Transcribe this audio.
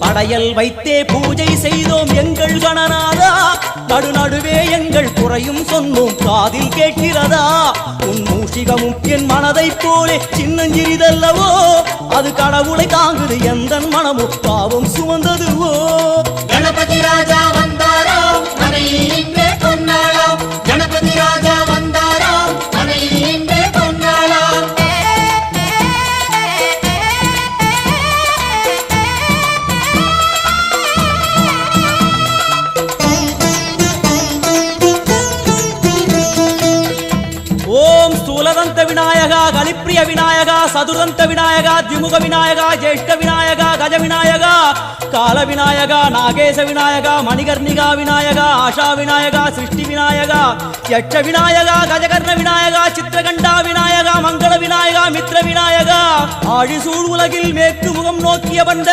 படையல் வைத்தே பூஜை செய்தோம் எங்கள் கணநாதா, நடுநடுவே எங்கள் குறையும் சொன்னோம் காதில் கேட்கிறதா. உன் மூஷிகமும் என் மனதைப் போலே சின்னஞ்சிறிதல்லவோ, அது கடவுளை தாங்குது எந்த மனமும் பாவம் சுமந்ததுவோ. கணபதி ராஜா வந்தாரோ மனையில் இன்றே பொன்னாளாம், கணபதி ராஜா வந்தாரோ மனையில் இன்றே பொன்னாளாம். ஓம் ஸ்தூலதந்த விநாயகா, கலிப்பிரிய விநாயகா, சதுரந்த விநாயகா, திமுக விநாயகா, ஜேஷ்ட விநாயகா, கஜ விநாயகா, கால விநாயகா, நாகேச விநாயகா, மணிகர்ணிகா விநாயகா, ஆஷா விநாயகா, சிருஷ்டி விநாயகா, யட்ச விநாயகா, கஜகர்ண விநாயகா, சித்திரகண்டா விநாயகா, மங்கள விநாயகா, மித்ர விநாயகா, ஆழிசூழ் உலகில் மேற்கு முகம் நோக்கிய வந்த